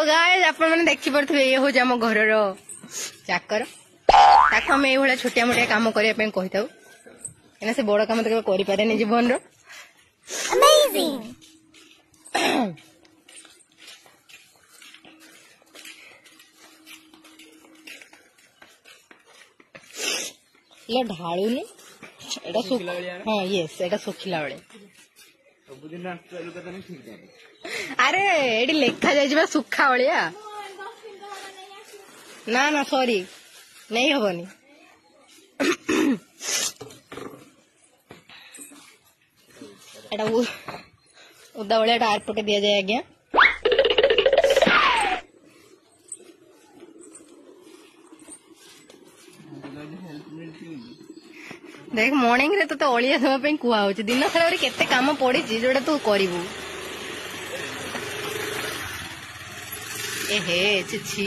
तो गाइस आपण मैंने देखि पड़थिबे ये हो जाम घरर चाकर ताको हम एभला छोटिया मोटिया काम करिया पे कहिताउ एना से बड़ काम तो केबे करि पारेनी जीवन रो अमेजिंग ये ढाळुनी एटा सुख हां यस एटा सुखिला बेले सबुदिन आसलु कथा नहीं ठीक जाने अरे एडी लेखा जाय जिबा सुखा बलिया ना ना सॉरी नहीं हबनी एटा उदा बलिया टायर पके दिया जाए आज्ञा देख मॉर्निंग रे तो अलिया दवा पे कुआ होची दिन सारा रे केते काम पड़ी छी जोडा तू करिवु ए हे छी